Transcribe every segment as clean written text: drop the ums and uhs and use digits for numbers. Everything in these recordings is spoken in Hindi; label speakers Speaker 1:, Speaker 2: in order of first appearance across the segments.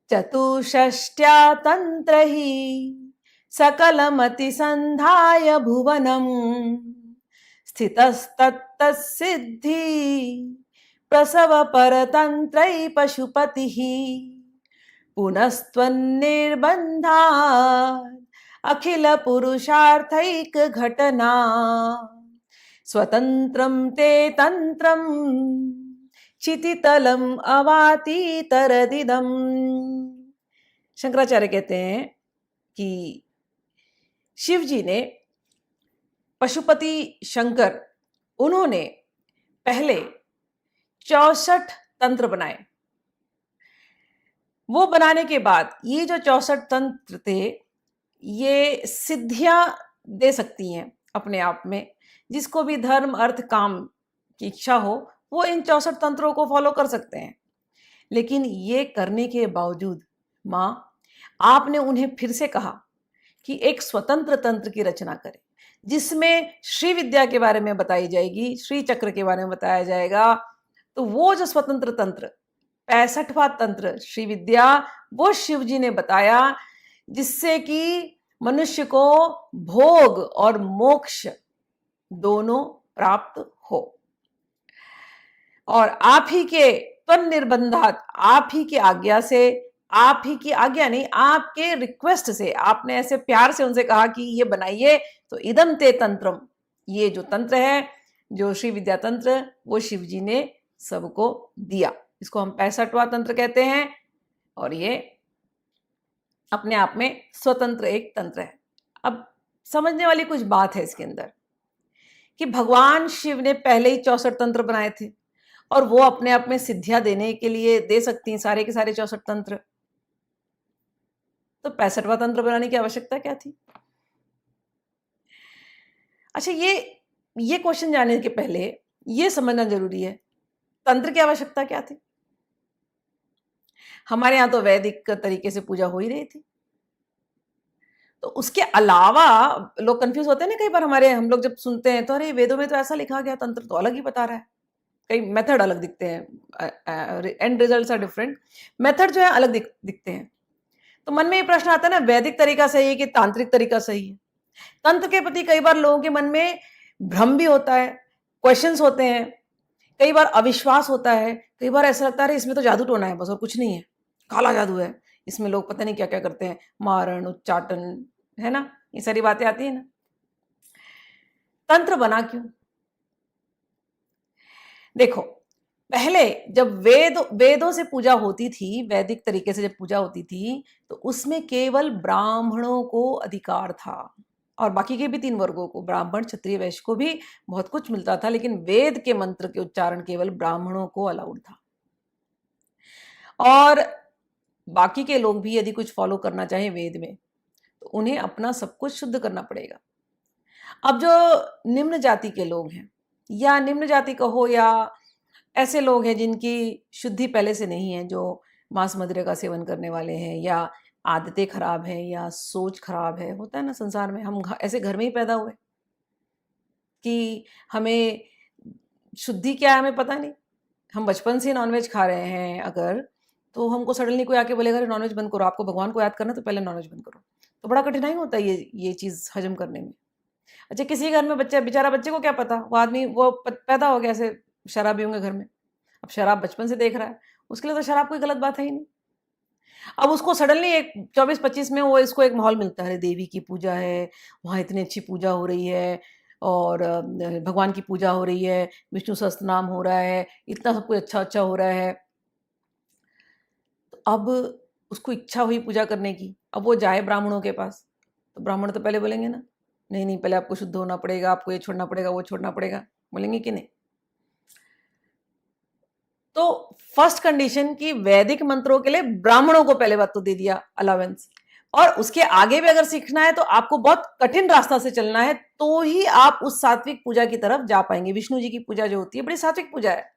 Speaker 1: चतुष्षष्ट्या तंत्र ही सकलमति संधाय भुवनम स्थितस्तत्तसिद्धि प्रसव परतंत्रै पशुपतिः पुनस्त्वन्निर्बन्धात् अखिल पुरुषार्थैक घटना स्वतंत्रम ते तंत्रम चितितलम अवातीतरदिदम। शंकराचार्य कहते हैं कि शिव जी ने, पशुपति शंकर, उन्होंने पहले 64 तंत्र बनाए। वो बनाने के बाद ये जो 64 तंत्र थे, ये सिद्धियां दे सकती हैं अपने आप में। जिसको भी धर्म अर्थ काम की इच्छा हो वो इन 64 तंत्रों को फॉलो कर सकते हैं। लेकिन ये करने के बावजूद माँ, आपने उन्हें फिर से कहा कि एक स्वतंत्र तंत्र की रचना करें जिसमें श्री विद्या के बारे में बताई जाएगी, श्री चक्र के बारे में बताया जाएगा। तो वो जो स्वतंत्र तंत्र 65वां तंत्र श्री विद्या, वो शिव जी ने बताया, जिससे कि मनुष्य को भोग और मोक्ष दोनों प्राप्त हो। और आप ही के त्वं निर्बंधात, आप ही की आज्ञा से, आप ही की आज्ञा नहीं, आपके रिक्वेस्ट से, आपने ऐसे प्यार से उनसे कहा कि ये बनाइए, तो इदम ते तंत्रम, ये जो तंत्र है, जो श्री विद्या तंत्र, वो शिव जी ने सबको दिया। इसको हम 65वां तंत्र कहते हैं और ये अपने आप में स्वतंत्र एक तंत्र है। अब समझने वाली कुछ बात है इसके अंदर कि भगवान शिव ने पहले ही 64 तंत्र बनाए थे और वो अपने आप में सिद्धियां देने के लिए दे सकती हैं सारे के सारे 64 तंत्र। तो 65वां तंत्र बनाने की आवश्यकता क्या थी? अच्छा, ये क्वेश्चन जानने के पहले ये समझना जरूरी है, तंत्र की आवश्यकता क्या थी? हमारे यहां तो वैदिक तरीके से पूजा हो ही रही थी, तो उसके अलावा लोग कंफ्यूज होते हैं ना कई बार। हम लोग जब सुनते हैं तो अरे वेदों में तो ऐसा लिखा गया, तंत्र तो अलग ही बता रहा है, कई मेथड अलग दिखते हैं, and results are different, method जो है अलग दिखते हैं। तो मन में ये प्रश्न आता है ना, वैदिक तरीका सही है कि तांत्रिक तरीका सही है? तंत्र के प्रति कई बार लोगों के मन में भ्रम भी होता है, क्वेश्चंस होते हैं, कई बार अविश्वास होता है, कई बार ऐसा लगता है इसमें तो जादू टोना है बस और कुछ नहीं है, काला जादू है, इसमें लोग पता नहीं क्या क्या करते हैं, मारण उच्चाटन, है ना, ये सारी बातें आती है ना। तंत्र बना क्यों? देखो, पहले जब वेदों से पूजा होती थी, वैदिक तरीके से जब पूजा होती थी, तो उसमें केवल ब्राह्मणों को अधिकार था और बाकी के भी 3 वर्गों को, ब्राह्मण क्षत्रिय वैश्य को भी बहुत कुछ मिलता था, लेकिन वेद के मंत्र के उच्चारण केवल ब्राह्मणों को अलाउड था। और बाकी के लोग भी यदि कुछ फॉलो करना चाहे वेद में, तो उन्हें अपना सब कुछ शुद्ध करना पड़ेगा। अब जो निम्न जाति के लोग हैं, या निम्न जाति कहो, या ऐसे लोग हैं जिनकी शुद्धि पहले से नहीं है, जो मांस मदिरा का सेवन करने वाले हैं, या आदतें खराब हैं, या सोच खराब है, होता है ना संसार में, हम ऐसे घर में ही पैदा हुए कि हमें शुद्धि क्या है हमें पता नहीं। हम बचपन से नॉनवेज खा रहे हैं अगर, तो हमको सडनली कोई आके बोलेगा अरे नॉनवेज बंद करो, आपको भगवान को याद करना तो पहले नॉनवेज बंद करो, तो बड़ा कठिनाई होता है ये चीज़ हजम करने में। अच्छा, किसी घर में बच्चा, बेचारा बच्चे को क्या पता, वो आदमी वो पैदा हो गया ऐसे शराबी होंगे घर में, अब शराब बचपन से देख रहा है, उसके लिए तो शराब कोई गलत बात है ही नहीं। अब उसको सडनली एक 24-25 में वो इसको एक माहौल मिलता है, देवी की पूजा है, वहाँ इतनी अच्छी पूजा हो रही है और भगवान की पूजा हो रही है, विष्णु सहस्त्रनाम हो रहा है, इतना सब कुछ अच्छा अच्छा हो रहा है। तो अब उसको इच्छा हुई पूजा करने की, अब वो जाए ब्राह्मणों के पास, तो ब्राह्मण तो पहले बोलेंगे ना, नहीं नहीं पहले आपको शुद्ध होना पड़ेगा, आपको ये छोड़ना पड़ेगा, वो छोड़ना पड़ेगा, बोलेंगे कि नहीं? तो फर्स्ट कंडीशन की वैदिक मंत्रों के लिए ब्राह्मणों को पहले बात तो दे दिया अलावेंस, और उसके आगे भी अगर सीखना है तो आपको बहुत कठिन रास्ता से चलना है, तो ही आप उस सात्विक पूजा की तरफ जा पाएंगे। विष्णु जी की पूजा जो होती है बड़ी सात्विक पूजा है,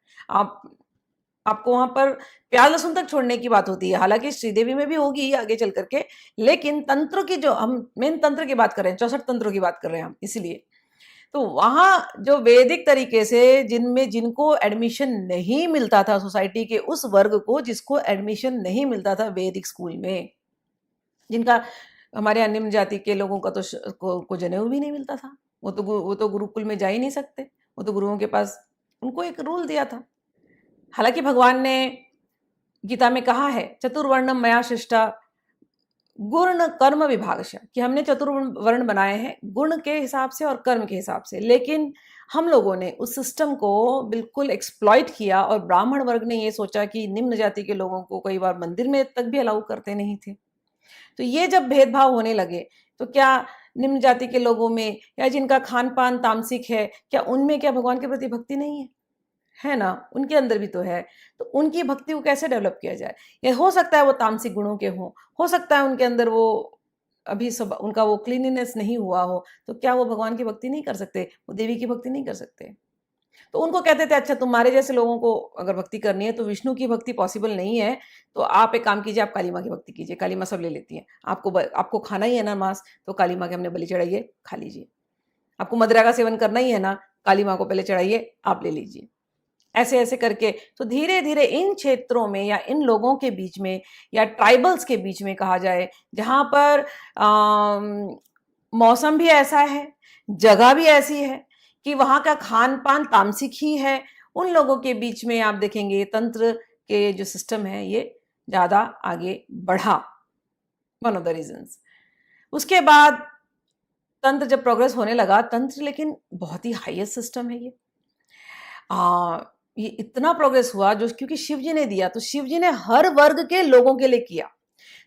Speaker 1: आपको वहां पर प्याज लहसुन तक छोड़ने की बात होती है, हालांकि श्रीदेवी में भी होगी आगे चल करके, लेकिन तंत्रों की जो हम मेन तंत्र की बात कर रहे हैं, 64 तंत्रों की बात कर रहे हैं हम, इसलिए तो वहां जो वैदिक तरीके से जिनको एडमिशन नहीं मिलता था, सोसाइटी के उस वर्ग को जिसको एडमिशन नहीं मिलता था वैदिक स्कूल में, जिनका हमारे यहाँ निम्न जाति के लोगों का तो को जनेऊ भी नहीं मिलता था, वो तो गुरुकुल में जा ही नहीं सकते, वो तो गुरुओं के पास, उनको एक रूल दिया था। हालांकि भगवान ने गीता में कहा है चतुर्वर्णम मया सृष्टा गुण कर्म विभागश, कि हमने चतुर्वर्ण बनाए हैं गुण के हिसाब से और कर्म के हिसाब से, लेकिन हम लोगों ने उस सिस्टम को बिल्कुल एक्सप्लॉइट किया और ब्राह्मण वर्ग ने ये सोचा कि निम्न जाति के लोगों को कई बार मंदिर में तक भी अलाउ करते नहीं थे। तो ये जब भेदभाव होने लगे तो क्या निम्न जाति के लोगों में या जिनका खान पान तामसिक है, क्या उनमें क्या भगवान के प्रति भक्ति नहीं है ना? उनके अंदर भी तो है। तो उनकी भक्ति को कैसे डेवलप किया जाए? ये हो सकता है वो तामसिक गुणों के हों, हो सकता है उनके अंदर वो अभी सब उनका वो क्लीनलीनेस नहीं हुआ हो, तो क्या वो भगवान की भक्ति नहीं कर सकते? वो देवी की भक्ति नहीं कर सकते? तो उनको कहते थे अच्छा तुम्हारे जैसे लोगों को अगर भक्ति करनी है तो विष्णु की भक्ति पॉसिबल नहीं है, तो आप एक काम कीजिए, आप काली माँ की भक्ति कीजिए, काली माँ सब ले लेती हैं। आपको खाना ही है ना मांस, तो काली माँ के हमने बलि चढ़ाइए, खा लीजिए। आपको मदिरा का सेवन करना ही है ना, काली माँ को पहले चढ़ाइए, आप ले लीजिए। ऐसे ऐसे करके तो धीरे धीरे इन क्षेत्रों में या इन लोगों के बीच में या ट्राइबल्स के बीच में कहा जाए, जहां पर मौसम भी ऐसा है, जगह भी ऐसी है कि वहां का खान पान तामसिक ही है, उन लोगों के बीच में आप देखेंगे तंत्र के जो सिस्टम है ये ज्यादा आगे बढ़ा, वन ऑफ द रीजंस। उसके बाद तंत्र जब प्रोग्रेस होने लगा, तंत्र लेकिन बहुत ही हाईएस्ट सिस्टम है ये इतना प्रोग्रेस हुआ जो क्योंकि शिव जी ने दिया, तो शिव जी ने हर वर्ग के लोगों के लिए किया।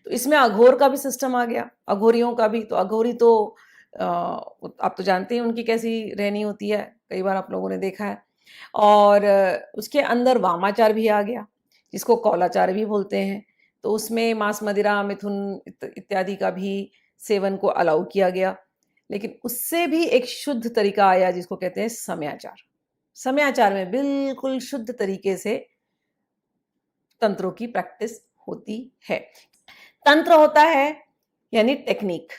Speaker 1: तो इसमें अघोर का भी सिस्टम आ गया, अघोरियों का भी। तो अघोरी तो आप तो जानते हैं उनकी कैसी रहनी होती है, कई बार आप लोगों ने देखा है। और उसके अंदर वामाचार भी आ गया, जिसको कौलाचार भी बोलते हैं। तो उसमें मांस मदिरा मिथुन इत्यादि का भी सेवन को अलाउ किया गया, लेकिन उससे भी एक शुद्ध तरीका आया जिसको कहते हैं समयाचार। समयाचार में बिल्कुल शुद्ध तरीके से तंत्रों की प्रैक्टिस होती है। तंत्र होता है यानी टेक्निक,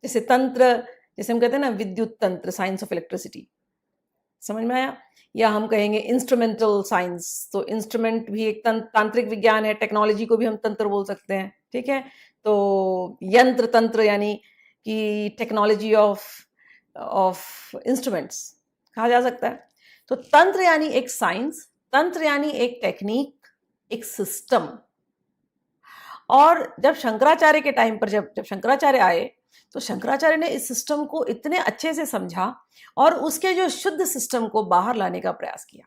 Speaker 1: जैसे तंत्र, जैसे हम कहते हैं ना विद्युत तंत्र, साइंस ऑफ इलेक्ट्रिसिटी, समझ में आया? या हम कहेंगे इंस्ट्रूमेंटल साइंस, तो इंस्ट्रूमेंट भी एक तांत्रिक विज्ञान है, टेक्नोलॉजी को भी हम तंत्र बोल सकते हैं, ठीक है? तो यंत्र तंत्र यानी कि टेक्नोलॉजी ऑफ इंस्ट्रूमेंट्स कहा जा सकता है। तो तंत्र यानी एक साइंस, तंत्र यानी एक टेक्निक, एक सिस्टम। और जब शंकराचार्य के टाइम पर जब शंकराचार्य आए, तो शंकराचार्य ने इस सिस्टम को इतने अच्छे से समझा और उसके जो शुद्ध सिस्टम को बाहर लाने का प्रयास किया।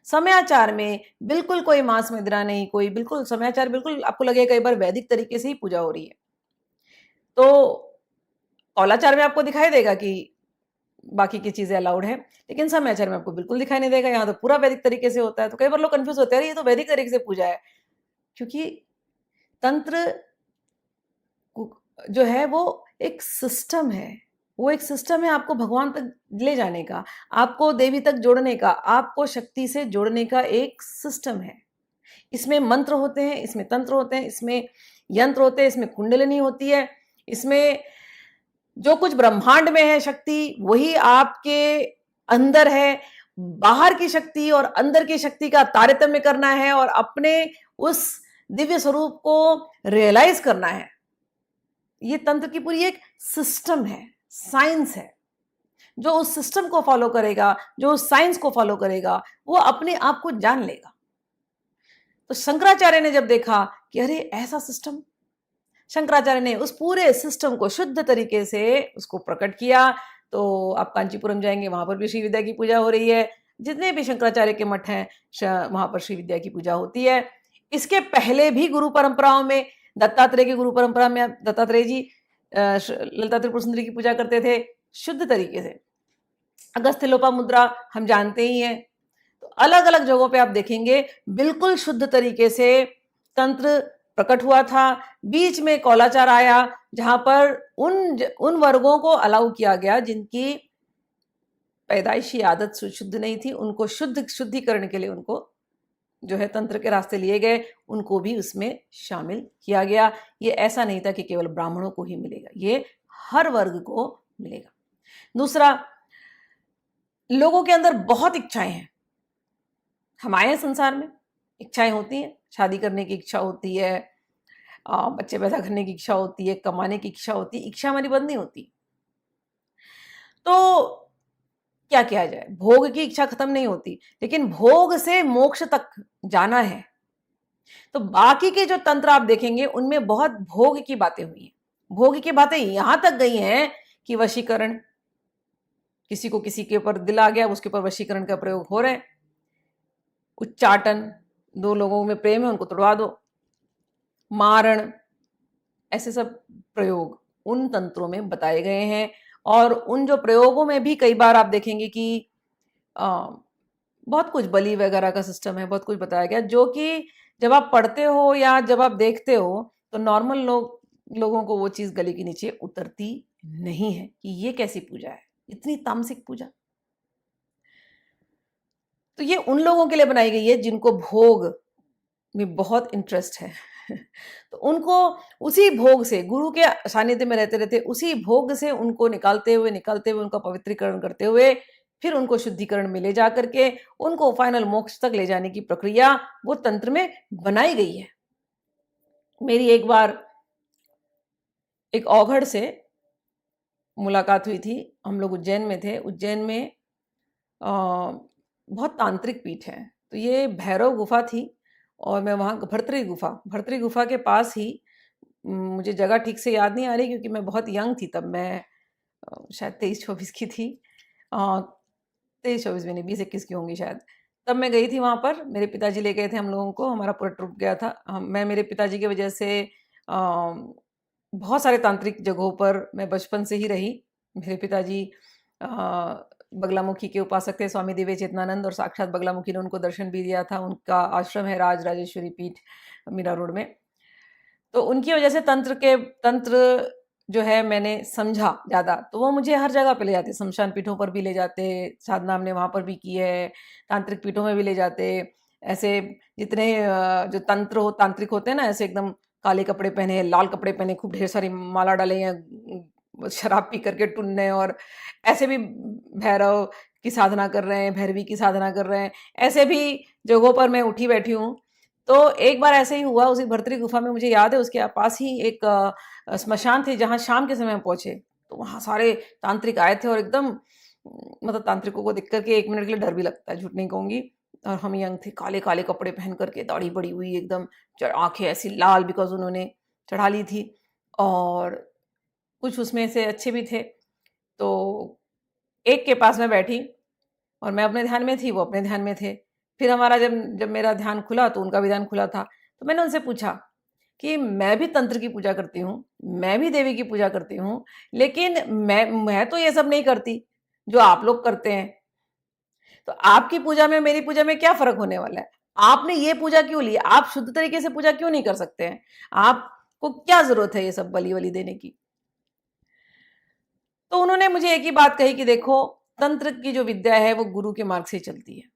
Speaker 1: समयाचार में बिल्कुल कोई मांस मदिरा नहीं, कोई बिल्कुल समयाचार, बिल्कुल आपको लगेगा कई बार वैदिक तरीके से ही पूजा हो रही है। तो कौलाचार में आपको दिखाई देगा कि बाकी की चीजें अलाउड है, लेकिन समयाचार में आपको बिल्कुल दिखाई नहीं देगा, यहाँ तो पूरा वैदिक तरीके से होता है। तो कई बार लोग कंफ्यूज होते हैं, ये तो वैदिक तरीके से पूजा है, क्योंकि तंत्र जो है वो एक सिस्टम है, वो एक सिस्टम है आपको भगवान तक ले जाने का, आपको देवी तक जोड़ने का, आपको शक्ति से जोड़ने का एक सिस्टम है। इसमें मंत्र होते हैं, इसमें तंत्र होते हैं, इसमें यंत्र होते हैं, इसमें कुंडलिनी होती है, इसमें जो कुछ ब्रह्मांड में है शक्ति वही आपके अंदर है। बाहर की शक्ति और अंदर की शक्ति का तारतम्य करना है और अपने उस दिव्य स्वरूप को रियलाइज करना है। ये तंत्र की पूरी एक सिस्टम है, साइंस है। जो उस सिस्टम को फॉलो करेगा, जो उस साइंस को फॉलो करेगा, वो अपने आप को जान लेगा। तो शंकराचार्य ने जब देखा कि अरे ऐसा सिस्टम, शंकराचार्य ने उस पूरे सिस्टम को शुद्ध तरीके से उसको प्रकट किया। तो आप कांचीपुरम जाएंगे, वहां पर भी श्री विद्या की पूजा हो रही है। जितने भी शंकराचार्य के मठ हैं वहां पर श्री विद्या की पूजा होती है। इसके पहले भी गुरु परंपराओं में, दत्तात्रेय की गुरु परंपरा में दत्तात्रेय जी ललिता त्रिपुर सुंदरी की पूजा करते थे शुद्ध तरीके से। अगस्त्य लोपामुद्रा हम जानते ही हैं। तो अलग अलग जगहों पे आप देखेंगे बिल्कुल शुद्ध तरीके से तंत्र प्रकट हुआ था। बीच में कौलाचार आया, जहां पर उन वर्गों को अलाउ किया गया जिनकी पैदाइशी आदत शुद्ध नहीं थी, उनको शुद्धिकरण के लिए उनको जो है तंत्र के रास्ते लिए गए, उनको भी उसमें शामिल किया गया। ये ऐसा नहीं था कि केवल ब्राह्मणों को ही मिलेगा, ये हर वर्ग को मिलेगा। दूसरा, लोगों के अंदर बहुत इच्छाएं हैं। हम आए हैं संसार में, इच्छाएं होती हैं, शादी करने की इच्छा होती है, बच्चे पैदा करने की इच्छा होती है, कमाने की इच्छा होती है, इच्छा हमारी बंद नहीं होती। तो क्या किया जाए, भोग की इच्छा खत्म नहीं होती, लेकिन भोग से मोक्ष तक जाना है। तो बाकी के जो तंत्र आप देखेंगे उनमें बहुत भोग की बातें हुई हैं। भोग की बातें यहां तक गई हैं कि वशीकरण, किसी को किसी के ऊपर दिल आ गया, उसके ऊपर वशीकरण का प्रयोग हो रहा है। उच्चाटन, दो लोगों में प्रेम है उनको तोड़वा दो। मारण, ऐसे सब प्रयोग उन तंत्रों में बताए गए हैं। और उन जो प्रयोगों में भी कई बार आप देखेंगे कि बहुत कुछ बलि वगैरह का सिस्टम है, बहुत कुछ बताया गया, जो कि जब आप पढ़ते हो या जब आप देखते हो तो नॉर्मल लोगों को वो चीज गले के नीचे उतरती नहीं है कि ये कैसी पूजा है, इतनी तामसिक पूजा। तो ये उन लोगों के लिए बनाई गई है जिनको भोग में बहुत इंटरेस्ट है। तो उनको उसी भोग से, गुरु के सानिध्य में रहते रहते उसी भोग से उनको निकालते हुए उनका पवित्रीकरण करते हुए फिर उनको शुद्धिकरण में ले जाकर के उनको फाइनल मोक्ष तक ले जाने की प्रक्रिया वो तंत्र में बनाई गई है। मेरी एक बार एक औघड़ से मुलाकात हुई थी। हम लोग उज्जैन में थे। उज्जैन में बहुत तांत्रिक पीठ है। तो ये भैरव गुफा थी और मैं वहाँ भर्तरी गुफा के पास ही, मुझे जगह ठीक से याद नहीं आ रही क्योंकि मैं बहुत यंग थी तब, मैं शायद 23-24 की थी, 23-24 में नहीं, 20-21 की होंगी शायद। तब मैं गई थी वहाँ पर, मेरे पिताजी ले गए थे हम लोगों को, हमारा पूरा ट्रिप गया था। मैं मेरे पिताजी की वजह से बहुत सारे तांत्रिक जगहों पर मैं बचपन से ही रही। मेरे पिताजी बगलामुखी के उपासक थे, स्वामी दिव्य चेतनानंद, और साक्षात बगलामुखी ने उनको दर्शन भी दिया था। उनका आश्रम है राज राजेश्वरी पीठ, मीरा रोड में। तो उनकी वजह से तंत्र जो है मैंने समझा ज़्यादा। तो वो मुझे हर जगह पे ले जाते, शमशान पीठों पर भी ले जाते, साधना हमने वहाँ पर भी की है, तांत्रिक पीठों में भी ले जाते। ऐसे जितने जो तांत्रिक होते हैं ना, ऐसे एकदम काले कपड़े पहने, लाल कपड़े पहने, खूब ढेर सारी माला डाले हैं, शराब पी करके टुन्ने, और ऐसे भी भैरव की साधना कर रहे हैं, भैरवी की साधना कर रहे हैं। ऐसे भी जगहों पर मैं उठी बैठी हूँ। तो एक बार ऐसे ही हुआ, उसी भर्तरी गुफा में, मुझे याद है उसके पास ही एक स्मशान थी जहाँ शाम के समय पहुंचे। तो वहाँ सारे तांत्रिक आए थे और एकदम मतलब तांत्रिकों को देख करके एक मिनट के लिए डर भी लगता है, झूठ नहीं कहूंगी। और हम यंग थे, काले काले कपड़े पहन करके, दाढ़ी बड़ी हुई एकदम, आंखें ऐसी लाल, बिकॉज उन्होंने चढ़ा ली थी। और कुछ उसमें से अच्छे भी थे। तो एक के पास में बैठी और मैं अपने ध्यान में थी, वो अपने ध्यान में थे। फिर हमारा जब जब मेरा ध्यान खुला तो उनका भी ध्यान खुला था। तो मैंने उनसे पूछा कि मैं भी तंत्र की पूजा करती हूँ, मैं भी देवी की पूजा करती हूँ, लेकिन मैं तो ये सब नहीं करती जो आप लोग करते हैं। तो आपकी पूजा में मेरी पूजा में क्या फर्क होने वाला है? आपने ये पूजा क्यों ली? आप शुद्ध तरीके से पूजा क्यों नहीं कर सकते हैं? आपको क्या जरूरत है ये सब बलि वली देने की? तो उन्होंने मुझे एक ही बात कही कि देखो, तंत्र की जो विद्या है वो गुरु के मार्ग से चलती है।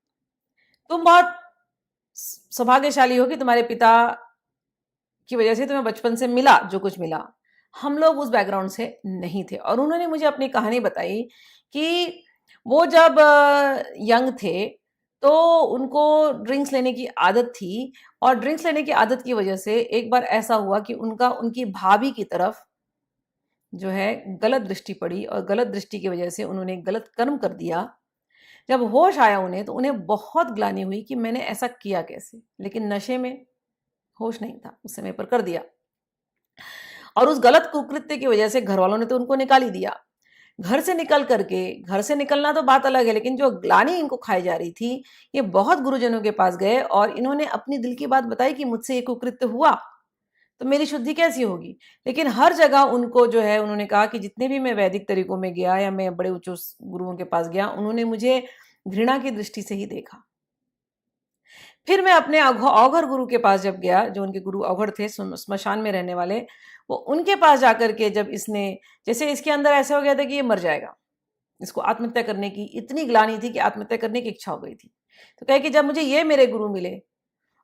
Speaker 1: तुम बहुत सौभाग्यशाली हो कि तुम्हारे पिता की वजह से तुम्हें बचपन से मिला जो कुछ मिला। हम लोग उस बैकग्राउंड से नहीं थे। और उन्होंने मुझे अपनी कहानी बताई कि वो जब यंग थे तो उनको ड्रिंक्स लेने की आदत थी, और ड्रिंक्स लेने की आदत की वजह से एक बार ऐसा हुआ कि उनकी भाभी की तरफ जो है गलत दृष्टि पड़ी, और गलत दृष्टि की वजह से उन्होंने गलत कर्म कर दिया। जब होश आया उन्हें तो उन्हें बहुत ग्लानि हुई कि मैंने ऐसा किया कैसे, लेकिन नशे में होश नहीं था, उस समय पर कर दिया। और उस गलत कुकृत्य की वजह से घर वालों ने तो उनको निकाल ही दिया। घर से निकल करके, घर से निकलना तो बात अलग है, लेकिन जो ग्लानि इनको खाई जा रही थी, ये बहुत गुरुजनों के पास गए और इन्होंने अपनी दिल की बात बताई कि मुझसे ये कुकृत्य हुआ तो मेरी शुद्धि कैसी होगी। लेकिन हर जगह उनको जो है, उन्होंने कहा कि जितने भी मैं वैदिक तरीकों में गया या मैं बड़े उच्च गुरुओं के पास गया, उन्होंने मुझे घृणा की दृष्टि से ही देखा। फिर मैं अपने औघर गुरु के पास जब गया, जो उनके गुरु औघर थे, स्मशान में रहने वाले, वो उनके पास जाकर के जब इसने, जैसे इसके अंदर ऐसा हो गया था कि ये मर जाएगा, इसको आत्महत्या करने की इतनी ग्लानि थी कि आत्महत्या करने की इच्छा हो गई थी। तो कहे कि जब मुझे ये मेरे गुरु मिले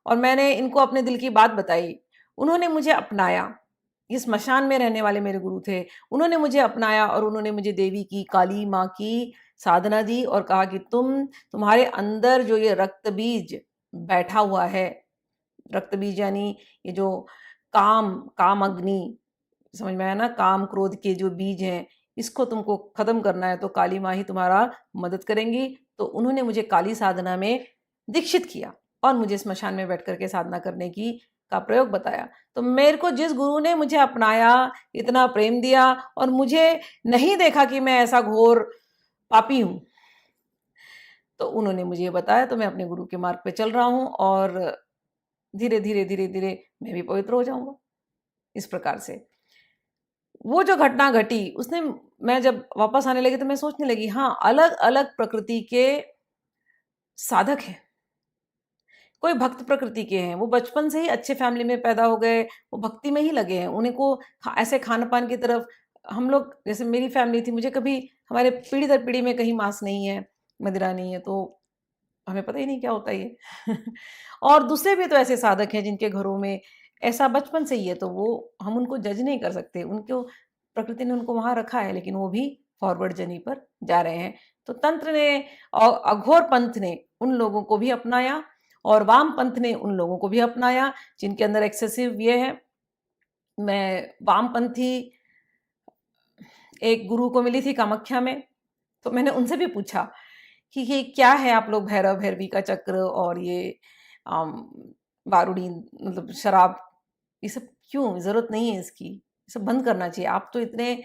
Speaker 1: और मैंने इनको अपने दिल की बात बताई, उन्होंने मुझे अपनाया। ये स्मशान में रहने वाले मेरे गुरु थे, उन्होंने मुझे अपनाया और उन्होंने मुझे देवी की, काली माँ की साधना दी और कहा कि तुम्हारे अंदर जो ये रक्त बीज बैठा हुआ है, रक्त बीज यानी ये जो काम अग्नि, समझ में आया ना, काम क्रोध के जो बीज हैं, इसको तुमको खत्म करना है तो काली माँ ही तुम्हारा मदद करेंगी। तो उन्होंने मुझे काली साधना में दीक्षित किया और मुझे स्मशान में बैठ करके साधना करने की का प्रयोग बताया। तो मेरे को जिस गुरु ने मुझे अपनाया, इतना प्रेम दिया और मुझे नहीं देखा कि मैं ऐसा घोर पापी हूं, तो उन्होंने मुझे ये बताया, तो मैं अपने गुरु के मार्ग पे चल रहा हूं और धीरे धीरे धीरे धीरे मैं भी पवित्र हो जाऊंगा। इस प्रकार से वो जो घटना घटी, उसने, मैं जब वापस आने लगी तो मैं सोचने लगी, हाँ, अलग अलग प्रकृति के साधक हैं। कोई भक्त प्रकृति के हैं, वो बचपन से ही अच्छे फैमिली में पैदा हो गए, वो भक्ति में ही लगे हैं। उन्हें को ऐसे खान पान की तरफ, हम लोग जैसे मेरी फैमिली थी, मुझे कभी, हमारे पीढ़ी दर पीढ़ी में कहीं मांस नहीं है, मदिरा नहीं है, तो हमें पता ही नहीं क्या होता है ये और दूसरे भी तो ऐसे साधक हैं जिनके घरों में ऐसा बचपन से ही है, तो वो, हम उनको जज नहीं कर सकते, उनको प्रकृति ने उनको वहां रखा है, लेकिन वो भी फॉरवर्ड जर्नी पर जा रहे हैं। तो तंत्र ने और अघोर पंथ ने उन लोगों को भी अपनाया और वाम पंथ ने उन लोगों को भी अपनाया जिनके अंदर एक्सेसिव ये है। मैं वामपंथी एक गुरु को मिली थी कामाख्या में, तो मैंने उनसे भी पूछा कि ये क्या है, आप लोग भैरव भैरवी का चक्र और ये बारूदी, मतलब शराब, ये सब क्यों, जरूरत नहीं है इसकी, ये सब बंद करना चाहिए, आप तो इतने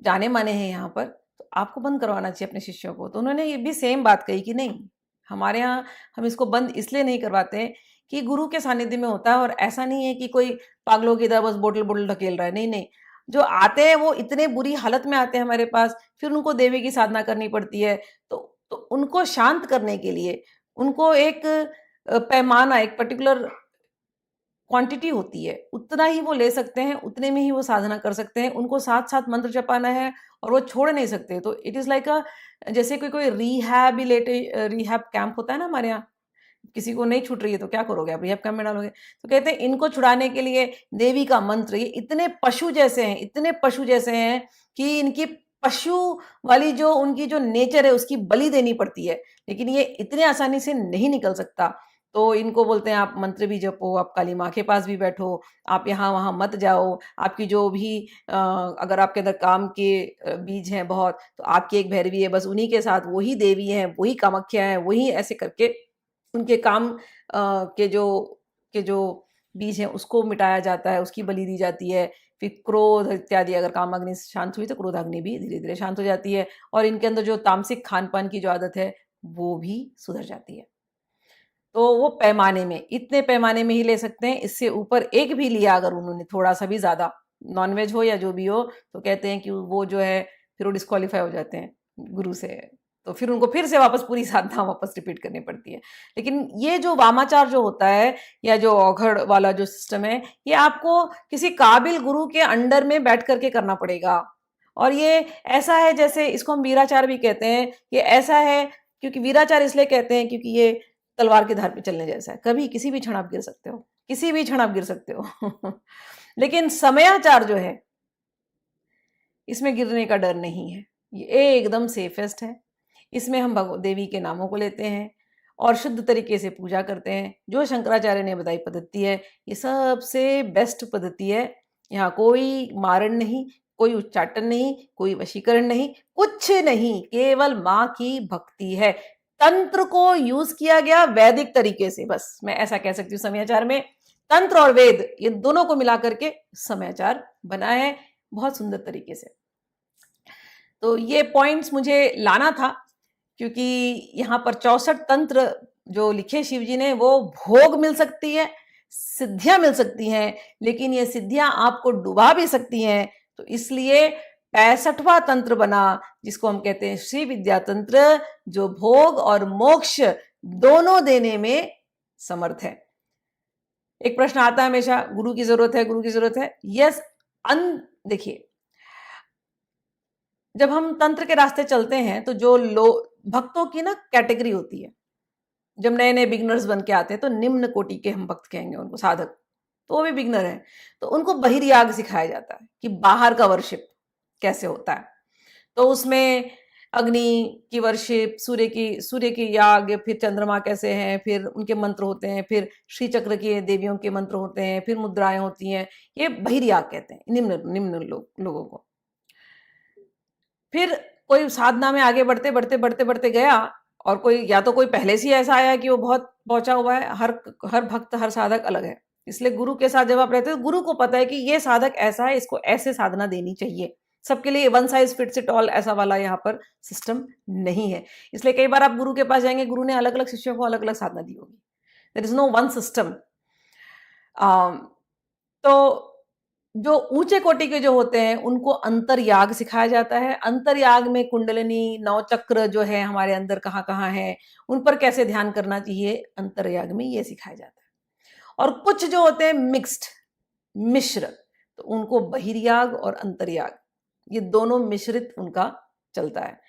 Speaker 1: जाने माने हैं यहाँ पर, तो आपको बंद करवाना चाहिए अपने शिष्यों को। तो उन्होंने ये भी सेम बात कही कि नहीं, हमारे यहाँ हम इसको बंद इसलिए नहीं करवाते कि गुरु के सानिध्य में होता है, और ऐसा नहीं है कि कोई पागलों की तरह बस बोतल बोतल ढकेल रहा है, नहीं नहीं, जो आते हैं वो इतने बुरी हालत में आते हैं हमारे पास, फिर उनको देवी की साधना करनी पड़ती है। तो उनको शांत करने के लिए उनको एक पैमाना, एक पर्टिकुलर क्वांटिटी होती है, उतना ही वो ले सकते हैं, उतने में ही वो साधना कर सकते हैं। उनको साथ साथ मंत्र जपाना है और वो छोड़ नहीं सकते। तो इट इज लाइक अ, जैसे कोई कोई रिहैब कैंप होता है ना हमारे यहाँ, किसी को नहीं छूट रही है तो क्या करोगे आप, रिहैब कैंप में डालोगे। तो कहते हैं इनको छुड़ाने के लिए देवी का मंत्र, ये इतने पशु जैसे हैं, इतने पशु जैसे हैं कि इनकी पशु वाली जो उनकी जो नेचर है उसकी बलि देनी पड़ती है, लेकिन ये इतने आसानी से नहीं निकल सकता। तो इनको बोलते हैं आप मंत्र भी जपो, आप काली माँ के पास भी बैठो, आप यहाँ वहाँ मत जाओ, आपकी जो भी अगर आपके अंदर काम के बीज हैं बहुत, तो आपकी एक भैरवी है, बस उन्हीं के साथ वही देवी हैं, वही कामाख्या है, वही, ऐसे करके उनके काम के जो बीज हैं उसको मिटाया जाता है, उसकी बलि दी जाती है। फिर क्रोध इत्यादि, अगर कामाग्नि शांत हुई तो क्रोधाग्नि भी धीरे धीरे शांत हो जाती है, और इनके अंदर जो तामसिक खान पान की जो आदत है वो भी सुधर जाती है। तो वो पैमाने में, इतने पैमाने में ही ले सकते हैं, इससे ऊपर एक भी लिया अगर उन्होंने थोड़ा सा भी ज्यादा, नॉनवेज हो या जो भी हो, तो कहते हैं कि वो जो है फिर वो डिस्क्वालीफाई हो जाते हैं गुरु से, तो फिर उनको फिर से वापस पूरी साधना वापस रिपीट करनी पड़ती है। लेकिन ये जो वामाचार जो होता है या जो औघड़ वाला जो सिस्टम है, ये आपको किसी काबिल गुरु के अंडर में बैठ करके करना पड़ेगा। और ये ऐसा है, जैसे इसको हम वीराचार भी कहते हैं, ये ऐसा है, क्योंकि वीराचार इसलिए कहते हैं क्योंकि ये तलवार की धार पे चलने जैसा है, कभी किसी भी क्षण आप गिर सकते हो, किसी भी क्षण आप गिर सकते हो लेकिन समयाचार जो है, इसमें गिरने का डर नहीं है, ये एकदम सेफेस्ट है। इसमें हम देवी के नामों को लेते हैं और शुद्ध तरीके से पूजा करते हैं। जो शंकराचार्य ने बताई पद्धति है, ये सबसे बेस्ट पद्धति है। यहाँ कोई मारण नहीं, कोई उच्चाटन नहीं, कोई वशीकरण नहीं, कुछ नहीं, केवल माँ की भक्ति है। तंत्र को यूज किया गया वैदिक तरीके से, बस मैं ऐसा कह सकती हूँ। समयाचार में तंत्र और वेद, ये दोनों को मिला करके समयाचार बना है बहुत सुंदर तरीके से। तो ये पॉइंट्स मुझे लाना था, क्योंकि यहाँ पर 64 तंत्र जो लिखे शिव जी ने, वो भोग मिल सकती है, सिद्धियां मिल सकती हैं, लेकिन ये सिद्धियां आपको डुबा भी सकती हैं। तो इसलिए 65वां तंत्र बना, जिसको हम कहते हैं श्री विद्या तंत्र, जो भोग और मोक्ष दोनों देने में समर्थ है। एक प्रश्न आता है हमेशा, गुरु की जरूरत है, गुरु की जरूरत है। यस, देखिए, जब हम तंत्र के रास्ते चलते हैं तो जो भक्तों की ना कैटेगरी होती है, जब नए नए बिगनर्स बन के आते हैं तो निम्न कोटि के हम भक्त कहेंगे उनको, साधक, तो वो भी बिगनर है, तो उनको बहिर्याग सिखाया जाता है कि बाहर का वर्शिप कैसे होता है। तो उसमें अग्नि की वर्शिप, सूर्य की याग, फिर चंद्रमा कैसे हैं, फिर उनके मंत्र होते हैं, फिर श्री चक्र की देवियों के मंत्र होते हैं, फिर मुद्राएं होती हैं। ये बहिर्याग कहते हैं निम्न निम्न लोगों को। फिर कोई साधना में आगे बढ़ते बढ़ते बढ़ते बढ़ते गया, और कोई या तो कोई पहले से ही ऐसा आया कि वो बहुत पहुंचा हुआ है। हर हर भक्त, हर साधक अलग है। इसलिए गुरु के साथ जब आप रहते हो, गुरु को पता है कि ये साधक ऐसा है, इसको ऐसे साधना देनी चाहिए। सबके लिए one size fits it all ऐसा वाला यहाँ पर सिस्टम नहीं है। इसलिए कई बार आप गुरु के पास जाएंगे, गुरु ने अलग अलग शिष्यों को अलग अलग साधना दी होगी। There is no one system. तो जो ऊंचे कोटि के जो होते हैं उनको अंतर्याग सिखाया जाता है। अंतर्याग में कुंडलिनी, नवचक्र जो है हमारे अंदर कहाँ कहाँ है, उन पर कैसे ध्यान करना चाहिए, अंतर्याग में ये सिखाया जाता है। और कुछ जो होते हैं मिक्स्ड, मिश्र, तो उनको बहिर्याग और अंतर्याग, ये दोनों मिश्रित उनका चलता है।